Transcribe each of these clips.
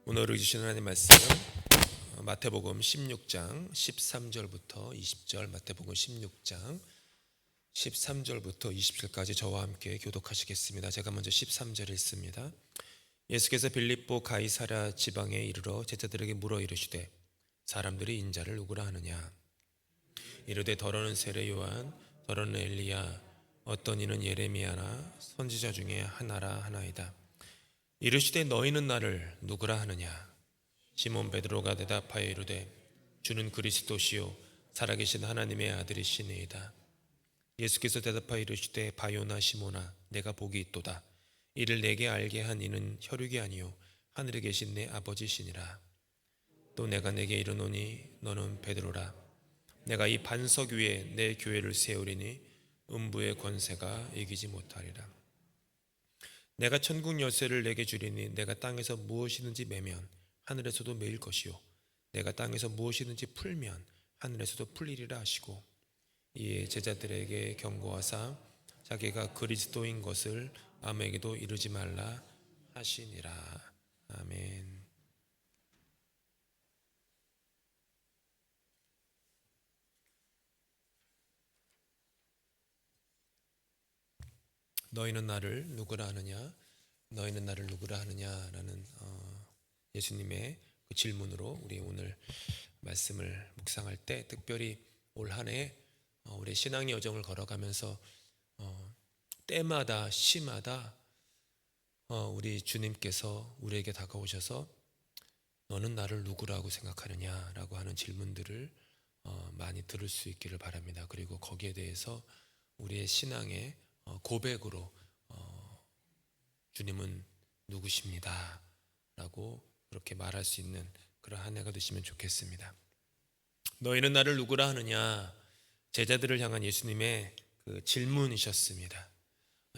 오늘 주신 하나님의 말씀은 마태복음 16장 13절부터 20절, 마태복음 16장 13절부터 20절까지 저와 함께 교독하시겠습니다. 제가 먼저 13절 읽습니다. 예수께서 빌립보 가이사랴 지방에 이르러 제자들에게 물어 이르시되 사람들이 인자를 누구라 하느냐? 이르되 더러는 세례 요한, 더러는 엘리야, 어떤 이는 예레미야나 선지자 중에 하나라 하나이다. 이르시되 너희는 나를 누구라 하느냐? 시몬 베드로가 대답하여 이르되 주는 그리스도시요 살아계신 하나님의 아들이시니이다. 예수께서 대답하여 이르시되 바요나 시몬아 내가 복이 있도다. 이를 내게 알게 한 이는 혈육이 아니요 하늘에 계신 내 아버지시니라. 또 내가 내게 이르노니 너는 베드로라. 내가 이 반석 위에 내 교회를 세우리니 음부의 권세가 이기지 못하리라. 내가 천국 열쇠를 내게 주리니 내가 땅에서 무엇이든지 매면 하늘에서도 매일 것이요 내가 땅에서 무엇이든지 풀면 하늘에서도 풀리리라 하시고 이에 제자들에게 경고하사 자기가 그리스도인 것을 아무에게도 이르지 말라 하시니라. 아멘. 너희는 나를 누구라 하느냐? 너희는 나를 누구라 하느냐라는 예수님의 그 질문으로 우리 오늘 말씀을 묵상할 때, 특별히 올 한 해 우리 신앙의 여정을 걸어가면서 때마다 시마다 우리 주님께서 우리에게 다가오셔서 너는 나를 누구라고 생각하느냐라고 하는 질문들을 많이 들을 수 있기를 바랍니다. 그리고 거기에 대해서 우리의 신앙의 고백으로 주님은 누구십니다 라고 그렇게 말할 수 있는 그런 한 해가 되시면 좋겠습니다. 너희는 나를 누구라 하느냐? 제자들을 향한 예수님의 그 질문이셨습니다.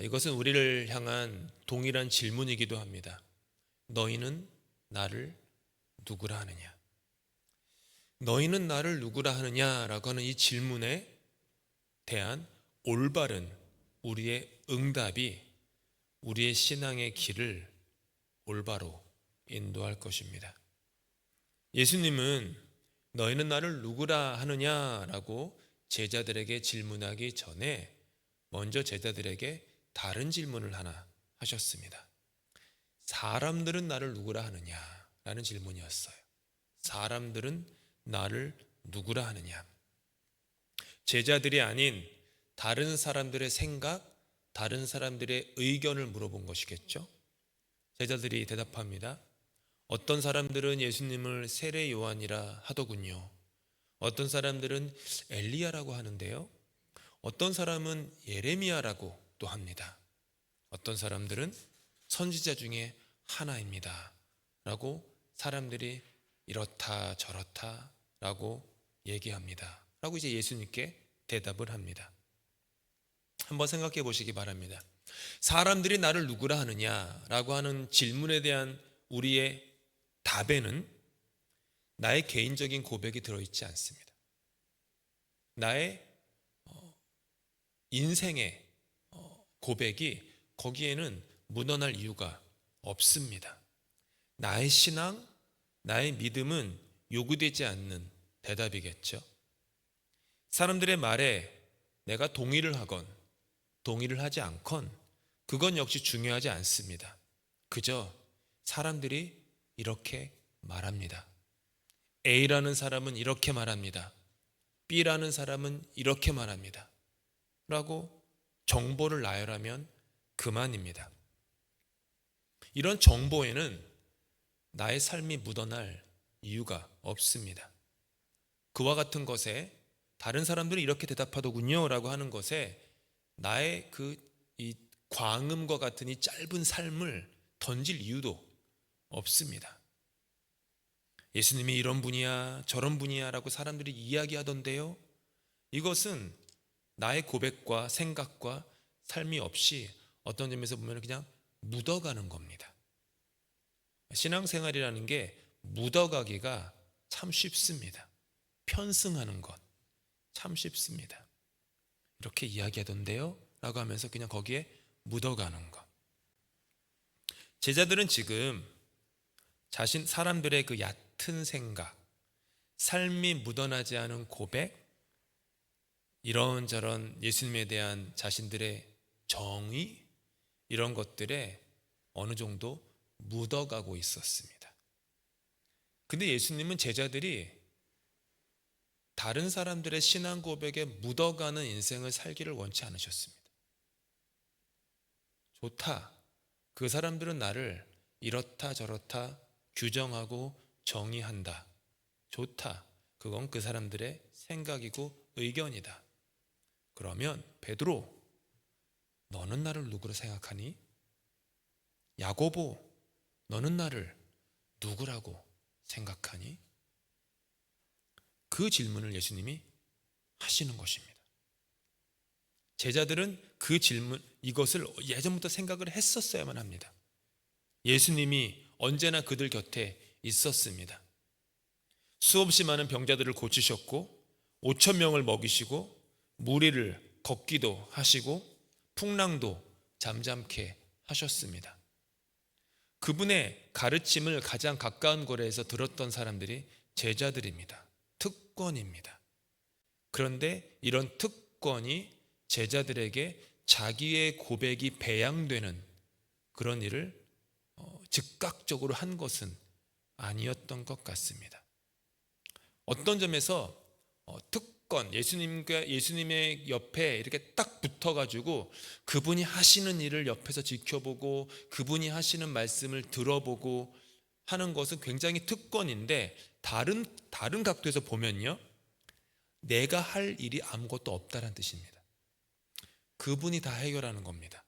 이것은 우리를 향한 동일한 질문이기도 합니다. 너희는 나를 누구라 하느냐? 너희는 나를 누구라 하느냐라고 하는 이 질문에 대한 올바른 우리의 응답이 우리의 신앙의 길을 올바로 인도할 것입니다. 예수님은 너희는 나를 누구라 하느냐라고 제자들에게 질문하기 전에 먼저 제자들에게 다른 질문을 하나 하셨습니다. 사람들은 나를 누구라 하느냐라는 질문이었어요. 사람들은 나를 누구라 하느냐? 제자들이 아닌 다른 사람들의 생각, 다른 사람들의 의견을 물어본 것이겠죠. 제자들이 대답합니다. 어떤 사람들은 예수님을 세례 요한이라 하더군요. 어떤 사람들은 엘리야라고 하는데요. 어떤 사람은 예레미야라고 또 합니다. 어떤 사람들은 선지자 중에 하나입니다 라고 사람들이 이렇다 저렇다 라고 얘기합니다 라고 이제 예수님께 대답을 합니다. 한번 생각해 보시기 바랍니다. 사람들이 나를 누구라 하느냐라고 하는 질문에 대한 우리의 답에는 나의 개인적인 고백이 들어있지 않습니다. 나의 인생의 고백이 거기에는 묻어날 이유가 없습니다. 나의 신앙, 나의 믿음은 요구되지 않는 대답이겠죠. 사람들의 말에 내가 동의를 하건 동의를 하지 않건 그건 역시 중요하지 않습니다. 그저 사람들이 이렇게 말합니다. A라는 사람은 이렇게 말합니다. B라는 사람은 이렇게 말합니다. 라고 정보를 나열하면 그만입니다. 이런 정보에는 나의 삶이 묻어날 이유가 없습니다. 그와 같은 것에 다른 사람들이 이렇게 대답하더군요 라고 하는 것에 나의 이 광음과 같은 이 짧은 삶을 던질 이유도 없습니다. 예수님이 이런 분이야 저런 분이야 라고 사람들이 이야기하던데요, 이것은 나의 고백과 생각과 삶이 없이 어떤 점에서 보면 그냥 묻어가는 겁니다. 신앙생활이라는 게 묻어가기가 참 쉽습니다. 편승하는 것 참 쉽습니다. 이렇게 이야기하던데요 라고 하면서 그냥 거기에 묻어가는 것. 제자들은 지금 사람들의 그 얕은 생각, 삶이 묻어나지 않은 고백, 이런저런 예수님에 대한 자신들의 정의, 이런 것들에 어느 정도 묻어가고 있었습니다. 근데 예수님은 제자들이 다른 사람들의 신앙 고백에 묻어가는 인생을 살기를 원치 않으셨습니다. 좋다. 그 사람들은 나를 이렇다 저렇다 규정하고 정의한다. 좋다. 그건 그 사람들의 생각이고 의견이다. 그러면 베드로, 너는 나를 누구로 생각하니? 야고보, 너는 나를 누구라고 생각하니? 그 질문을 예수님이 하시는 것입니다. 제자들은 그 질문, 이것을 예전부터 생각을 했었어야만 합니다. 예수님이 언제나 그들 곁에 있었습니다. 수없이 많은 병자들을 고치셨고 5천 명을 먹이시고 무리를 걷기도 하시고 풍랑도 잠잠케 하셨습니다. 그분의 가르침을 가장 가까운 거리에서 들었던 사람들이 제자들입니다. 특권입니다. 그런데 이런 특권이 제자들에게 자기의 고백이 배양되는 그런 일을 즉각적으로 한 것은 아니었던 것 같습니다. 어떤 점에서 특권, 예수님의 옆에 이렇게 딱 붙어가지고 그분이 하시는 일을 옆에서 지켜보고 그분이 하시는 말씀을 들어보고 하는 것은 굉장히 특권인데, 다른 각도에서 보면요, 내가 할 일이 아무것도 없다는 뜻입니다. 그분이 다 해결하는 겁니다.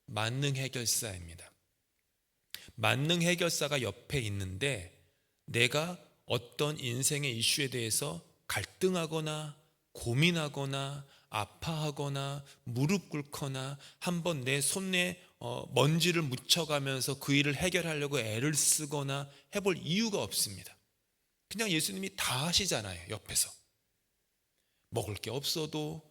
만능 해결사입니다. 만능 해결사가 옆에 있는데 내가 어떤 인생의 이슈에 대해서 갈등하거나 고민하거나 아파하거나 무릎 꿇거나 한번 내 손에 먼지를 묻혀가면서 그 일을 해결하려고 애를 쓰거나 해볼 이유가 없습니다. 그냥 예수님이 다 하시잖아요. 옆에서 먹을 게 없어도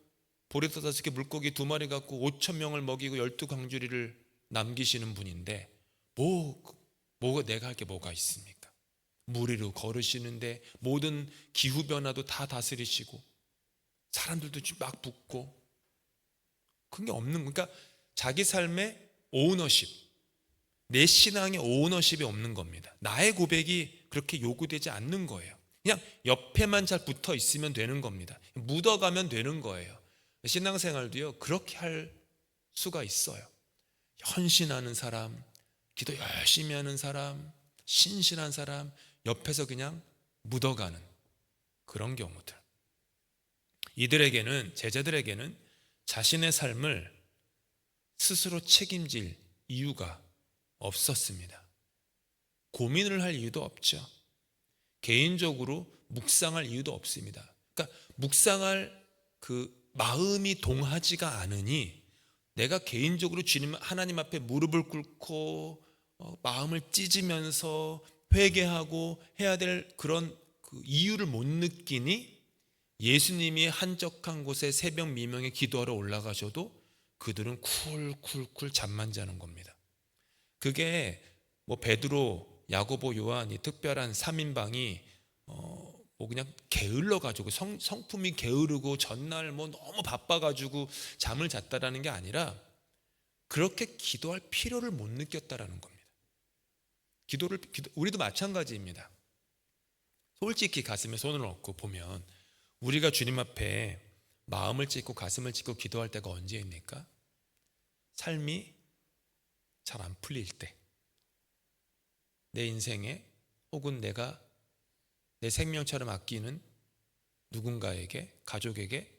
보리떡 5개 물고기 2마리 갖고 5천 명을 먹이고 12광주리를 남기시는 분인데 뭐가 내가 할 게 뭐가 있습니까? 무리로 걸으시는데 모든 기후변화도 다 다스리시고 사람들도 막 붙고 그게 없는, 그러니까 자기 삶의 오너십, 내 신앙의 오너십이 없는 겁니다. 나의 고백이 그렇게 요구되지 않는 거예요. 그냥 옆에만 잘 붙어 있으면 되는 겁니다. 묻어가면 되는 거예요. 신앙생활도요, 그렇게 할 수가 있어요. 헌신하는 사람, 기도 열심히 하는 사람, 신실한 사람, 옆에서 그냥 묻어가는 그런 경우들. 제자들에게는 자신의 삶을 스스로 책임질 이유가 없었습니다. 고민을 할 이유도 없죠. 개인적으로 묵상할 이유도 없습니다. 그러니까 묵상할 그 마음이 동하지가 않으니 내가 개인적으로 하나님 앞에 무릎을 꿇고 마음을 찢으면서 회개하고 해야 될 그런 그 이유를 못 느끼니 예수님이 한적한 곳에 새벽 미명에 기도하러 올라가셔도 그들은 쿨쿨쿨 잠만 자는 겁니다. 그게 뭐 베드로, 야고보, 요한이 특별한 3인방이 뭐 그냥 게을러 가지고 성품이 게으르고 전날 뭐 너무 바빠 가지고 잠을 잤다라는 게 아니라 그렇게 기도할 필요를 못 느꼈다라는 겁니다. 우리도 마찬가지입니다. 솔직히 가슴에 손을 얹고 보면 우리가 주님 앞에 마음을 찢고 가슴을 찢고 기도할 때가 언제입니까? 삶이 잘 안 풀릴 때, 내 인생에 혹은 내가 내 생명처럼 아끼는 누군가에게, 가족에게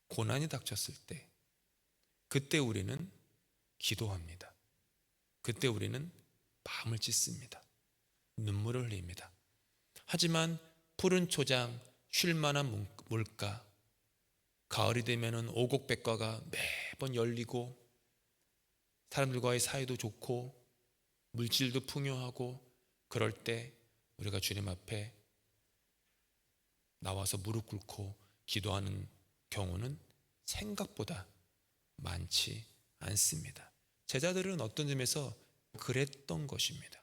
고난이 닥쳤을 때, 그때 우리는 기도합니다. 그때 우리는 마음을 찢습니다. 눈물을 흘립니다. 하지만 푸른 초장, 쉴만한 물가, 가을이 되면 오곡백과가 매번 열리고 사람들과의 사이도 좋고 물질도 풍요하고 그럴 때 우리가 주님 앞에 나와서 무릎 꿇고 기도하는 경우는 생각보다 많지 않습니다. 제자들은 어떤 점에서 그랬던 것입니다.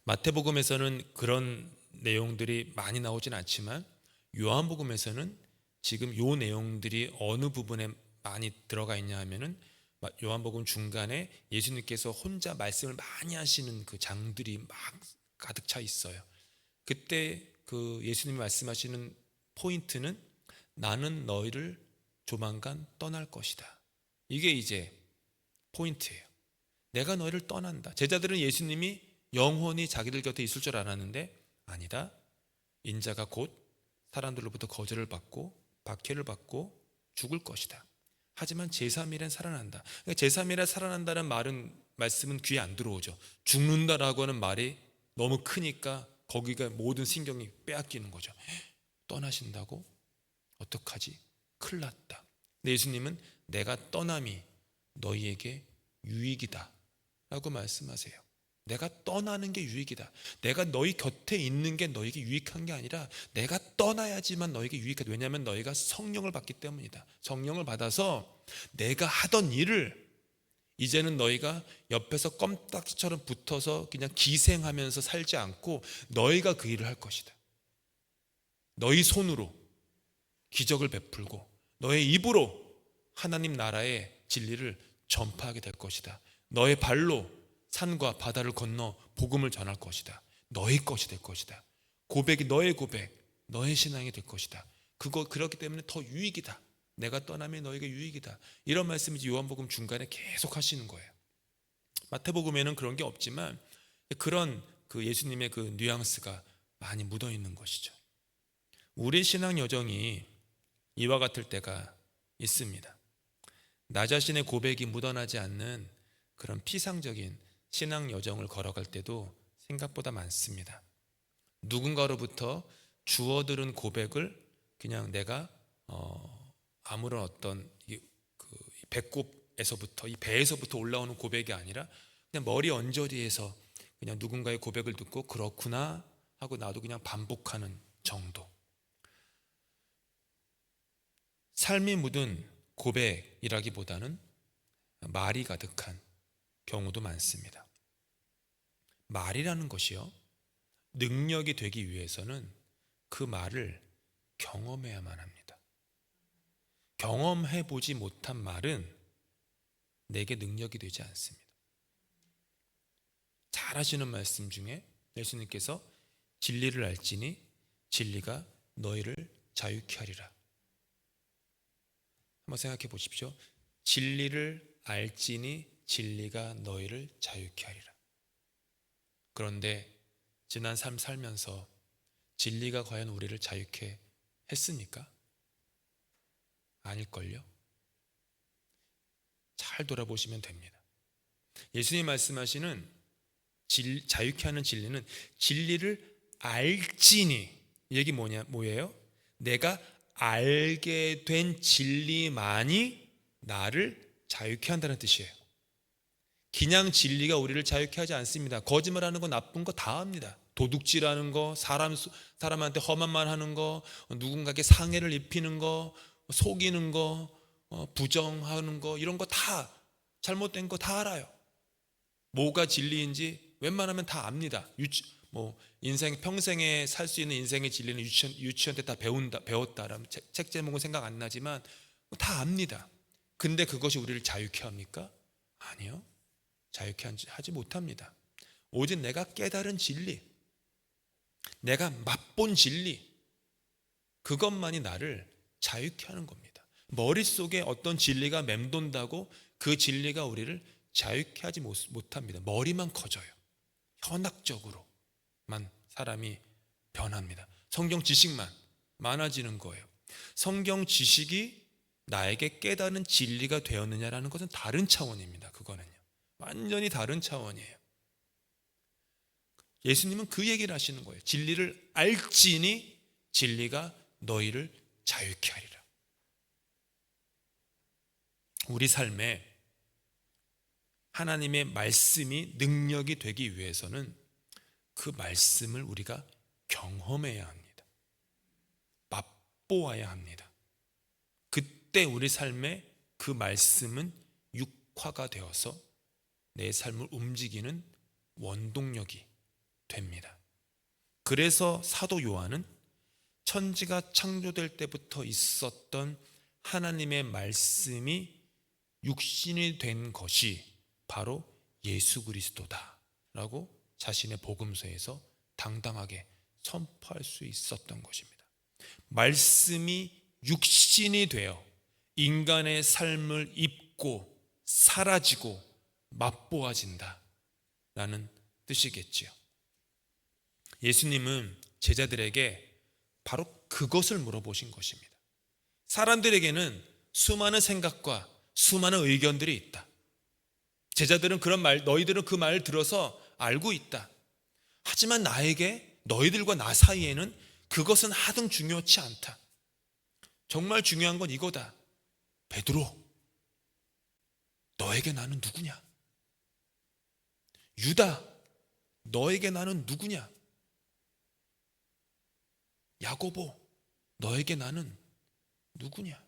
마태복음에서는 그런 내용들이 많이 나오진 않지만 요한복음에서는 지금 요 내용들이 어느 부분에 많이 들어가 있냐 하면은 요한복음 중간에 예수님께서 혼자 말씀을 많이 하시는 그 장들이 막 가득 차 있어요. 그때 그 예수님이 말씀하시는 포인트는 나는 너희를 조만간 떠날 것이다. 이게 이제 포인트예요. 내가 너희를 떠난다. 제자들은 예수님이 영원히 자기들 곁에 있을 줄 알았는데 아니다. 인자가 곧 사람들로부터 거절을 받고 박해를 받고 죽을 것이다. 하지만 제3일엔 살아난다. 그러니까 제3일에 살아난다는 말씀은 귀에 안 들어오죠. 죽는다라고 하는 말이 너무 크니까 거기가 모든 신경이 빼앗기는 거죠. 떠나신다고? 어떡하지? 큰일 났다. 근데 예수님은 내가 떠남이 너희에게 유익이다 라고 말씀하세요. 내가 떠나는 게 유익이다. 내가 너희 곁에 있는 게 너에게 유익한 게 아니라 내가 떠나야지만 너에게 유익하다. 왜냐하면 너희가 성령을 받기 때문이다. 성령을 받아서 내가 하던 일을 이제는 너희가 옆에서 껌딱지처럼 붙어서 그냥 기생하면서 살지 않고 너희가 그 일을 할 것이다. 너희 손으로 기적을 베풀고 너의 입으로 하나님 나라의 진리를 전파하게 될 것이다. 너의 발로 산과 바다를 건너 복음을 전할 것이다. 너의 것이 될 것이다. 고백이 너의 고백, 너의 신앙이 될 것이다. 그렇기 때문에 더 유익이다. 내가 떠나면 너에게 유익이다. 이런 말씀이 요한복음 중간에 계속 하시는 거예요. 마태복음에는 그런 게 없지만 그런 그 예수님의 그 뉘앙스가 많이 묻어 있는 것이죠. 우리 신앙 여정이 이와 같을 때가 있습니다. 나 자신의 고백이 묻어나지 않는 그런 피상적인 신앙 여정을 걸어갈 때도 생각보다 많습니다. 누군가로부터 주워들은 고백을 그냥 내가 아무런 어떤 배꼽에서부터 이 배에서부터 올라오는 고백이 아니라 그냥 머리 언저리에서 그냥 누군가의 고백을 듣고 그렇구나 하고 나도 그냥 반복하는 정도. 삶이 묻은 고백이라기보다는 말이 가득한 경우도 많습니다. 말이라는 것이요, 능력이 되기 위해서는 그 말을 경험해야만 합니다. 경험해보지 못한 말은 내게 능력이 되지 않습니다. 잘 하시는 말씀 중에 예수님께서 진리를 알지니 진리가 너희를 자유케 하리라. 한번 생각해 보십시오. 진리를 알지니 진리가 너희를 자유케 하리라. 그런데 지난 삶 살면서 진리가 과연 우리를 자유케 했습니까? 아닐걸요? 잘 돌아보시면 됩니다. 예수님 말씀하시는 자유케 하는 진리는 진리를 알지니, 이 얘기 뭐예요? 내가 알게 된 진리만이 나를 자유케 한다는 뜻이에요. 그냥 진리가 우리를 자유케 하지 않습니다. 거짓말하는 거, 나쁜 거 다 합니다. 도둑질하는 거, 사람한테 험한 말 하는 거, 누군가에게 상해를 입히는 거, 속이는 거, 부정하는 거, 이런 거 다, 잘못된 거 다 알아요. 뭐가 진리인지 웬만하면 다 압니다. 인생 평생에 살 수 있는 인생의 진리는 유치원 때 다 배웠다라면 책 제목은 생각 안 나지만 다 압니다. 근데 그것이 우리를 자유케 합니까? 아니요. 자유케 하지 못합니다. 오직 내가 깨달은 진리, 내가 맛본 진리, 그것만이 나를 자유케 하는 겁니다. 머릿속에 어떤 진리가 맴돈다고 그 진리가 우리를 자유케 하지 못합니다. 머리만 커져요. 현학적으로만 사람이 변합니다. 성경 지식만 많아지는 거예요. 성경 지식이 나에게 깨닫는 진리가 되었느냐라는 것은 다른 차원입니다. 그거는요, 완전히 다른 차원이에요. 예수님은 그 얘기를 하시는 거예요. 진리를 알지니 진리가 너희를 자유케 하리라. 우리 삶에 하나님의 말씀이 능력이 되기 위해서는 그 말씀을 우리가 경험해야 합니다. 맛보아야 합니다. 그때 우리 삶에 그 말씀은 육화가 되어서 내 삶을 움직이는 원동력이 됩니다. 그래서 사도 요한은 천지가 창조될 때부터 있었던 하나님의 말씀이 육신이 된 것이 바로 예수 그리스도다 라고 자신의 복음서에서 당당하게 선포할 수 있었던 것입니다. 말씀이 육신이 되어 인간의 삶을 입고 사라지고 맛보아진다 라는 뜻이겠지요. 예수님은 제자들에게 바로 그것을 물어보신 것입니다. 사람들에게는 수많은 생각과 수많은 의견들이 있다. 제자들은 너희들은 그 말을 들어서 알고 있다. 하지만 나에게 너희들과 나 사이에는 그것은 하등 중요치 않다. 정말 중요한 건 이거다. 베드로, 너에게 나는 누구냐? 유다, 너에게 나는 누구냐? 야고보, 너에게 나는 누구냐?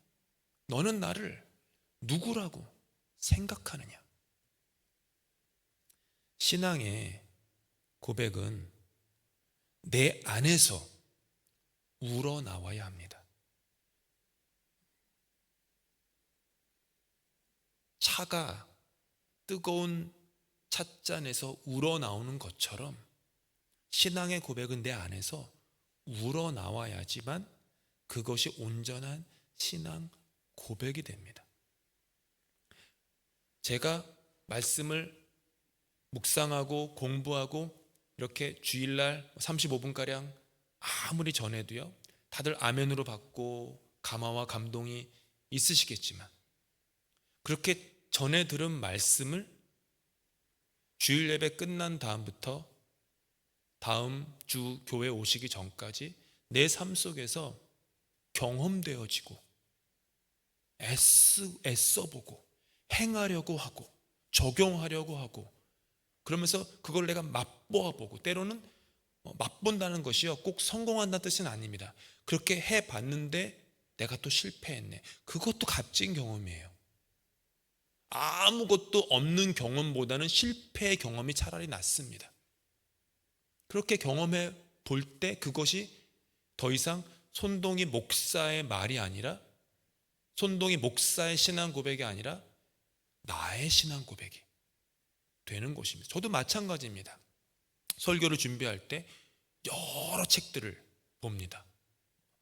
너는 나를 누구라고 생각하느냐? 신앙의 고백은 내 안에서 우러나와야 합니다. 차가 뜨거운 찻잔에서 우러나오는 것처럼 신앙의 고백은 내 안에서 우러나와야지만 그것이 온전한 신앙 고백이 됩니다. 제가 말씀을 묵상하고 공부하고 이렇게 주일날 35분가량 아무리 전해도요, 다들 아멘으로 받고 감화와 감동이 있으시겠지만 그렇게 전해 들은 말씀을 주일 예배 끝난 다음부터 다음 주 교회 오시기 전까지 내 삶 속에서 경험되어지고 애써보고 행하려고 하고 적용하려고 하고 그러면서 그걸 내가 맛보아보고, 때로는 맛본다는 것이요 꼭 성공한다는 뜻은 아닙니다. 그렇게 해봤는데 내가 또 실패했네. 그것도 값진 경험이에요. 아무것도 없는 경험보다는 실패의 경험이 차라리 낫습니다. 그렇게 경험해 볼 때 그것이 더 이상 손동희 목사의 말이 아니라, 손동희 목사의 신앙 고백이 아니라 나의 신앙 고백이 되는 것입니다. 저도 마찬가지입니다. 설교를 준비할 때 여러 책들을 봅니다.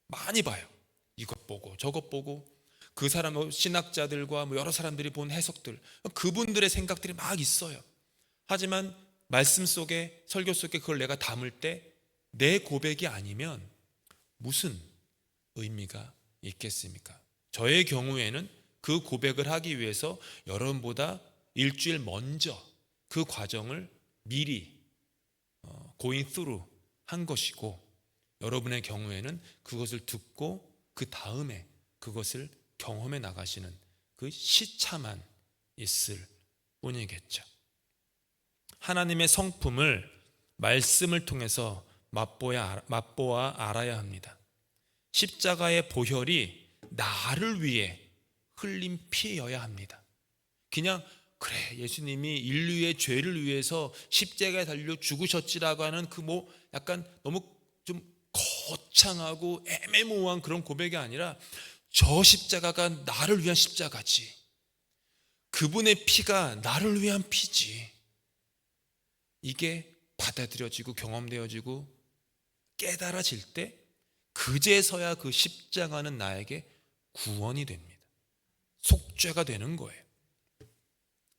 많이 봐요. 이것 보고 저것 보고, 그 사람 신학자들과 여러 사람들이 본 해석들, 그분들의 생각들이 막 있어요. 하지만 말씀 속에, 설교 속에 그걸 내가 담을 때 내 고백이 아니면 무슨 의미가 있겠습니까? 저의 경우에는 그 고백을 하기 위해서 여러분보다 일주일 먼저 그 과정을 미리 going through 한 것이고, 여러분의 경우에는 그것을 듣고 그 다음에 그것을 경험해 나가시는 그 시차만 있을 뿐이겠죠. 하나님의 성품을 말씀을 통해서 맛보아 알아야 합니다. 십자가의 보혈이 나를 위해 흘린 피여야 합니다. 그냥 그래 예수님이 인류의 죄를 위해서 십자가에 달려 죽으셨지라고 하는 약간 너무 좀 거창하고 애매모호한 그런 고백이 아니라, 저 십자가가 나를 위한 십자가지, 그분의 피가 나를 위한 피지, 이게 받아들여지고 경험되어지고 깨달아질 때 그제서야 그 십자가는 나에게 구원이 됩니다. 속죄가 되는 거예요.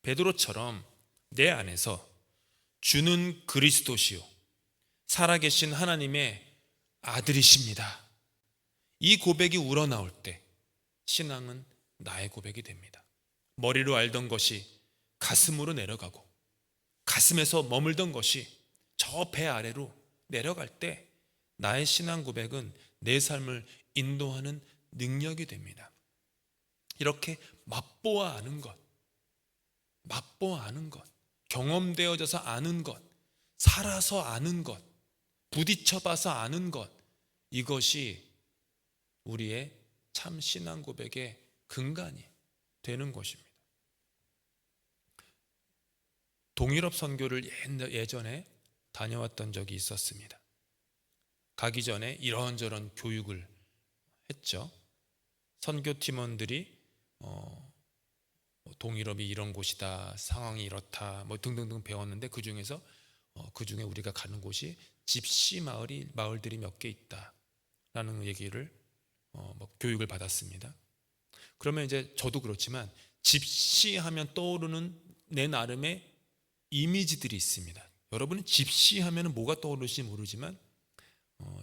베드로처럼 내 안에서 주는 그리스도시요 살아계신 하나님의 아들이십니다, 이 고백이 우러나올 때 신앙은 나의 고백이 됩니다. 머리로 알던 것이 가슴으로 내려가고, 가슴에서 머물던 것이 저 배 아래로 내려갈 때 나의 신앙 고백은 내 삶을 인도하는 능력이 됩니다. 이렇게 맛보아 아는 것, 경험되어져서 아는 것, 살아서 아는 것, 부딪혀봐서 아는 것, 이것이 우리의 참 신앙 고백의 근간이 되는 것입니다. 동유럽 선교를 예전에 다녀왔던 적이 있었습니다. 가기 전에 이런저런 교육을 했죠. 선교팀원들이 동유럽이 이런 곳이다, 상황이 이렇다, 뭐 등등등 배웠는데 그 중에서 그 중에 우리가 가는 곳이 집시 마을들이 몇 개 있다라는 얘기를 교육을 받았습니다. 그러면 이제 저도 그렇지만 집시하면 떠오르는 내 나름의 이미지들이 있습니다. 여러분은 집시하면 뭐가 떠오르실지 모르지만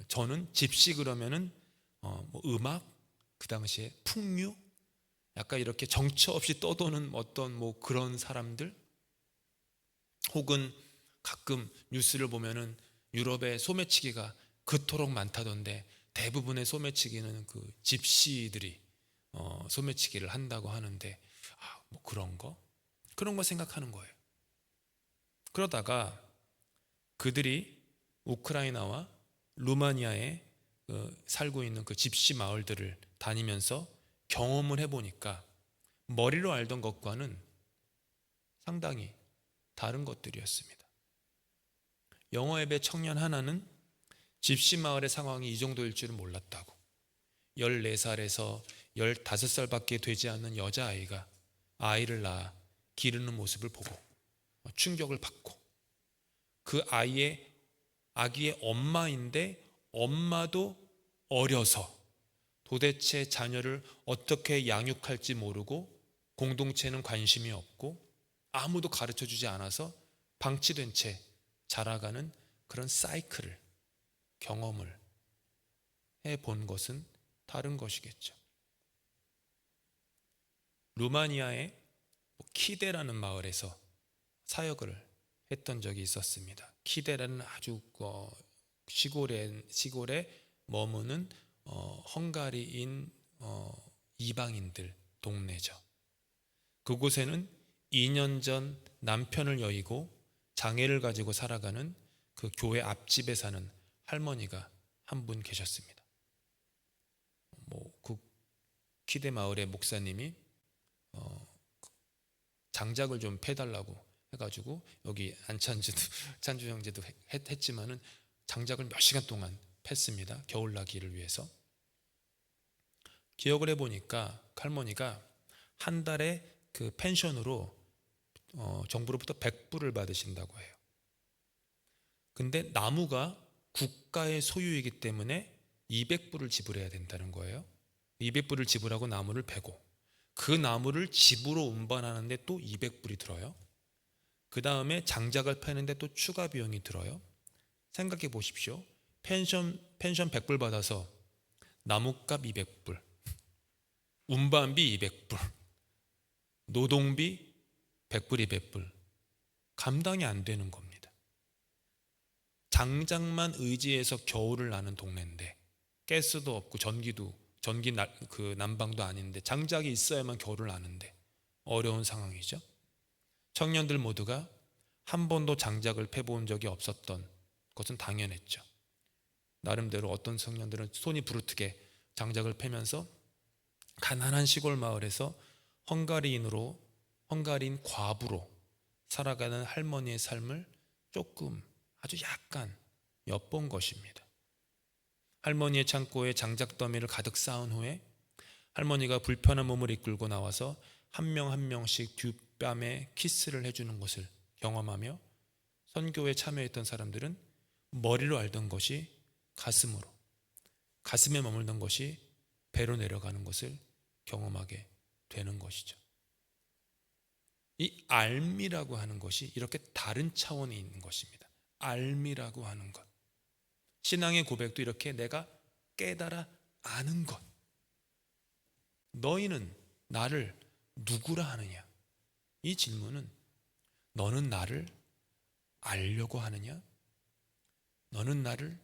저는 집시 그러면은 뭐 음악, 그 당시에 풍류, 약간 이렇게 정처 없이 떠도는 어떤 뭐 그런 사람들, 혹은 가끔 뉴스를 보면은 유럽의 소매치기가 그토록 많다던데 대부분의 소매치기는 그 집시들이 소매치기를 한다고 하는데 뭐 그런 거 생각하는 거예요. 그러다가 그들이 우크라이나와 루마니아에 살고 있는 그 집시 마을들을 다니면서 경험을 해보니까 머리로 알던 것과는 상당히 다른 것들이었습니다. 영어예배 청년 하나는 집시 마을의 상황이 이 정도일 줄은 몰랐다고, 14살에서 15살밖에 되지 않는 여자아이가 아이를 낳아 기르는 모습을 보고 충격을 받고, 그 아기의 엄마인데 엄마도 어려서 도대체 자녀를 어떻게 양육할지 모르고 공동체는 관심이 없고 아무도 가르쳐주지 않아서 방치된 채 자라가는 그런 사이클을 경험을 해본 것은 다른 것이겠죠. 루마니아의 키데라는 마을에서 사역을 했던 적이 있었습니다. 키데라는 아주 시골에 머무는 헝가리인 이방인들 동네죠. 그곳에는 2년 전 남편을 여의고 장애를 가지고 살아가는 그 교회 앞집에 사는 할머니가 한 분 계셨습니다. 그 키데 마을의 목사님이 장작을 좀 패달라고 해가지고 여기 찬주 형제도 했지만은 장작을 몇 시간 동안 팼습니다. 겨울나기를 위해서. 기억을 해보니까 할머니가 한 달에 그 펜션으로 정부로부터 100불을 받으신다고 해요. 근데 나무가 국가의 소유이기 때문에 200불을 지불해야 된다는 거예요. 200불을 지불하고 나무를 베고 그 나무를 집으로 운반하는데 또 200불이 들어요. 그 다음에 장작을 패는데 또 추가 비용이 들어요. 생각해 보십시오. 펜션 100불 받아서 나무값 200불, 운반비 200불, 노동비 100불, 200불, 감당이 안 되는 겁니다. 장작만 의지해서 겨울을 나는 동네인데 가스도 없고 전기 난방도 아닌데 장작이 있어야만 겨울을 나는데 어려운 상황이죠. 청년들 모두가 한 번도 장작을 패본 적이 없었던 것은 당연했죠. 나름대로 어떤 청년들은 손이 부르트게 장작을 패면서 가난한 시골 마을에서 헝가리인 과부로 살아가는 할머니의 삶을 조금 아주 약간 엿본 것입니다. 할머니의 창고에 장작 더미를 가득 쌓은 후에 할머니가 불편한 몸을 이끌고 나와서 한 명 한 명씩 뒷뺨에 키스를 해주는 것을 경험하며 선교에 참여했던 사람들은 머리로 알던 것이 가슴에 머물던 것이 배로 내려가는 것을 경험하게 되는 것이죠. 이 알미라고 하는 것이 이렇게 다른 차원에 있는 것입니다. 알미라고 하는 것, 신앙의 고백도 이렇게 내가 깨달아 아는 것. 너희는 나를 누구라 하느냐? 이 질문은 너는 나를 알려고 하느냐? 너는 나를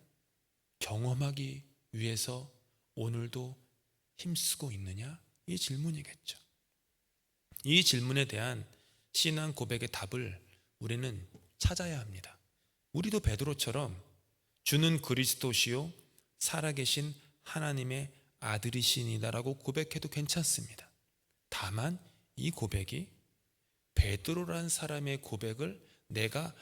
경험하기 위해서 오늘도 힘쓰고 있느냐? 이 질문이겠죠. 이 질문에 대한 신앙 고백의 답을 우리는 찾아야 합니다. 우리도 베드로처럼 주는 그리스도시요 살아계신 하나님의 아들이시니다라고 고백해도 괜찮습니다. 다만 이 고백이 베드로란 사람의 고백을 내가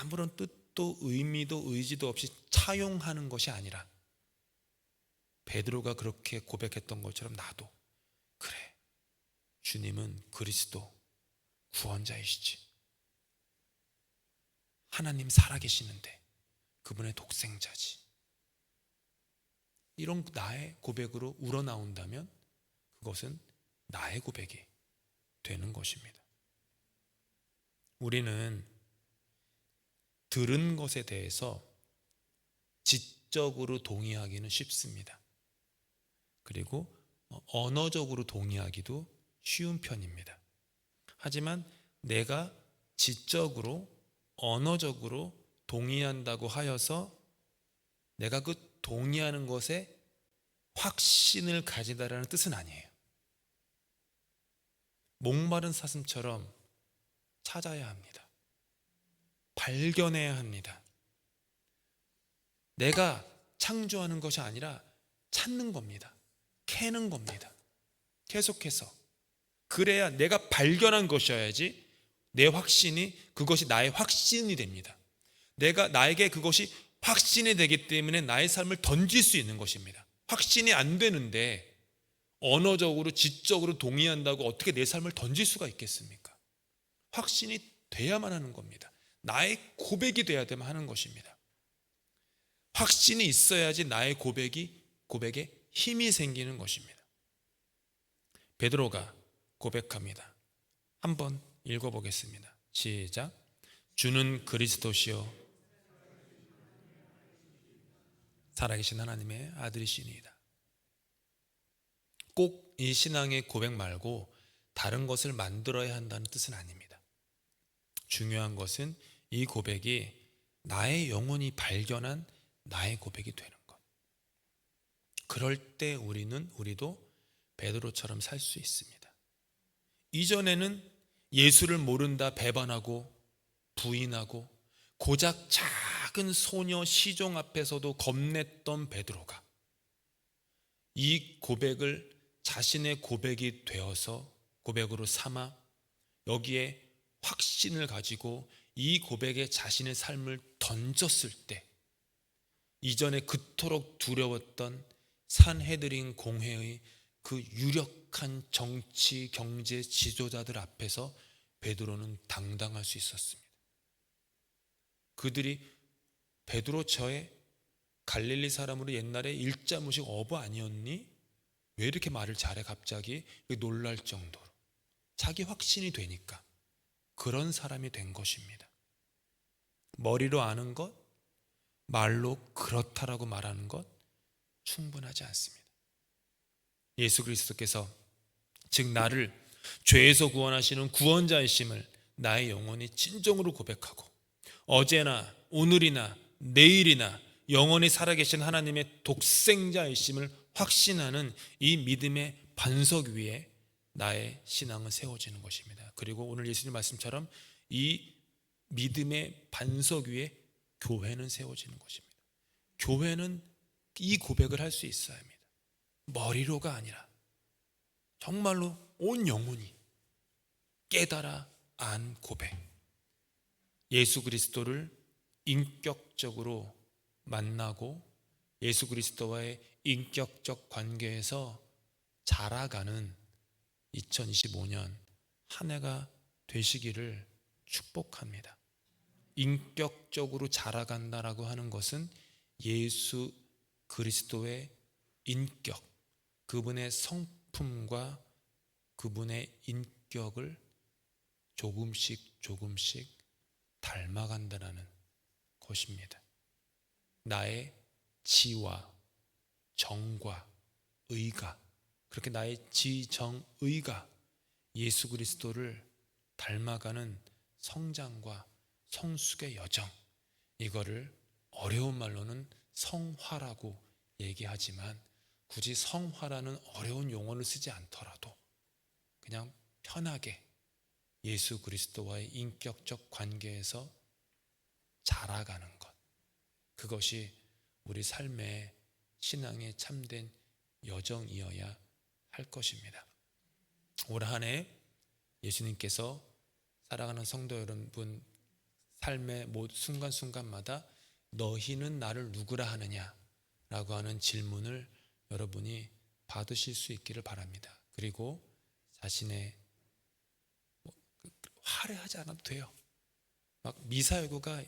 아무런 뜻도 의미도 의지도 없이 차용하는 것이 아니라 베드로가 그렇게 고백했던 것처럼 나도 그래, 주님은 그리스도 구원자이시지, 하나님 살아계시는데 그분의 독생자지, 이런 나의 고백으로 우러나온다면 그것은 나의 고백이 되는 것입니다. 우리는 들은 것에 대해서 지적으로 동의하기는 쉽습니다. 그리고 언어적으로 동의하기도 쉬운 편입니다. 하지만 내가 지적으로 언어적으로 동의한다고 하여서 내가 그 동의하는 것에 확신을 가지다라는 뜻은 아니에요. 목마른 사슴처럼 찾아야 합니다. 발견해야 합니다. 내가 창조하는 것이 아니라 찾는 겁니다. 캐는 겁니다. 계속해서. 그래야 내가 발견한 것이어야지 내 확신이, 그것이 나의 확신이 됩니다. 나에게 그것이 확신이 되기 때문에 나의 삶을 던질 수 있는 것입니다. 확신이 안 되는데 언어적으로 지적으로 동의한다고 어떻게 내 삶을 던질 수가 있겠습니까? 확신이 돼야만 하는 겁니다. 나의 고백이 돼야 되면 하는 것입니다. 확신이 있어야지 나의 고백에 힘이 생기는 것입니다. 베드로가 고백합니다. 한번 읽어보겠습니다. 시작. 주는 그리스도시요 살아계신 하나님의 아들이시니이다. 꼭 이 신앙의 고백 말고 다른 것을 만들어야 한다는 뜻은 아닙니다. 중요한 것은 이 고백이 나의 영혼이 발견한 나의 고백이 되는 것. 그럴 때 우리도 베드로처럼 살 수 있습니다. 이전에는 예수를 모른다 배반하고 부인하고 고작 작은 소녀 시종 앞에서도 겁냈던 베드로가 이 고백을 자신의 고백이 되어서 고백으로 삼아 여기에 확신을 가지고 이 고백에 자신의 삶을 던졌을 때 이전에 그토록 두려웠던 산헤드린 공회의 그 유력한 정치, 경제 지도자들 앞에서 베드로는 당당할 수 있었습니다. 그들이 베드로 저의 갈릴리 사람으로 옛날에 일자무식 어부 아니었니? 왜 이렇게 말을 잘해 갑자기? 놀랄 정도로 자기 확신이 되니까 그런 사람이 된 것입니다. 머리로 아는 것, 말로 그렇다라고 말하는 것 충분하지 않습니다. 예수 그리스도께서 즉 나를 죄에서 구원하시는 구원자이심을 나의 영혼이 진정으로 고백하고 어제나 오늘이나 내일이나 영원히 살아계신 하나님의 독생자이심을 확신하는 이 믿음의 반석 위에 나의 신앙은 세워지는 것입니다. 그리고 오늘 예수님 말씀처럼 이 믿음의 반석 위에 교회는 세워지는 것입니다. 교회는 이 고백을 할 수 있어야 합니다. 머리로가 아니라 정말로 온 영혼이 깨달아 안 고백. 예수 그리스도를 인격적으로 만나고 예수 그리스도와의 인격적 관계에서 자라가는 2025년 한 해가 되시기를 축복합니다. 인격적으로 자라간다라고 하는 것은 예수 그리스도의 인격, 그분의 성품과 그분의 인격을 조금씩 닮아간다는 것입니다. 나의 지와 정과 의가, 그렇게 나의 지, 정, 의가 예수 그리스도를 닮아가는 성장과 성숙의 여정, 이거를 어려운 말로는 성화라고 얘기하지만 굳이 성화라는 어려운 용어를 쓰지 않더라도 그냥 편하게 예수 그리스도와의 인격적 관계에서 자라가는 것, 그것이 우리 삶의 신앙의 참된 여정이어야 할 것입니다. 올 한 해 예수님께서 사랑하는 성도 여러분 삶의 순간순간마다 너희는 나를 누구라 하느냐라고 하는 질문을 여러분이 받으실 수 있기를 바랍니다. 그리고 자신의 화려하지 않아도 돼요. 막 미사여구가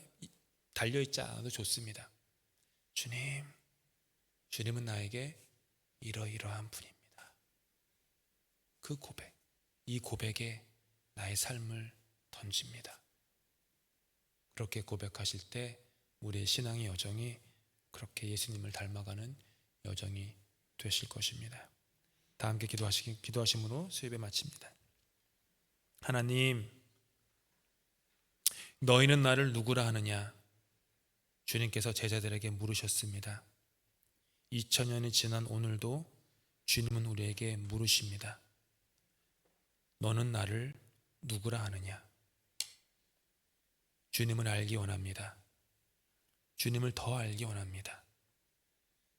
달려있지 않아도 좋습니다. 주님은 나에게 이러이러한 분입니다. 그 고백, 이 고백에 나의 삶을 던집니다. 그렇게 고백하실 때 우리의 신앙의 여정이 그렇게 예수님을 닮아가는 여정이 되실 것입니다. 다 함께 기도하심으로 수요예배 마칩니다. 하나님, 너희는 나를 누구라 하느냐? 주님께서 제자들에게 물으셨습니다. 2000년이 지난 오늘도 주님은 우리에게 물으십니다. 너는 나를 누구라 하느냐? 주님을 알기 원합니다. 주님을 더 알기 원합니다.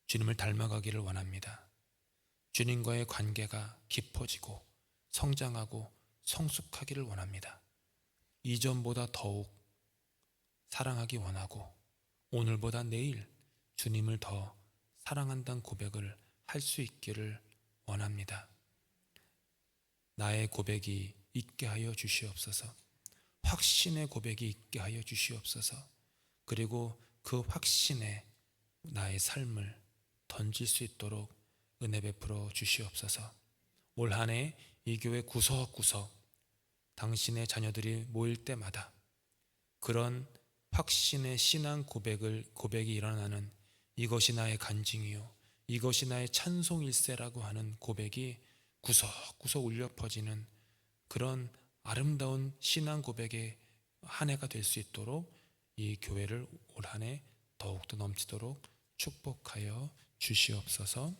주님을 닮아가기를 원합니다. 주님과의 관계가 깊어지고 성장하고 성숙하기를 원합니다. 이전보다 더욱 사랑하기 원하고 오늘보다 내일 주님을 더 사랑한다는 고백을 할 수 있기를 원합니다. 나의 고백이 있게 하여 주시옵소서. 확신의 고백이 있게 하여 주시옵소서. 그리고 그 확신에 나의 삶을 던질 수 있도록 은혜 베풀어 주시옵소서. 올 한 해 이 교회 구석구석 당신의 자녀들이 모일 때마다 그런 확신의 신앙 고백이 일어나는 이것이 나의 간증이요 이것이 나의 찬송일세라고 하는 고백이 구석구석 울려 퍼지는 그런 아름다운 신앙 고백의 한 해가 될 수 있도록 이 교회를 올 한 해 더욱더 넘치도록 축복하여 주시옵소서.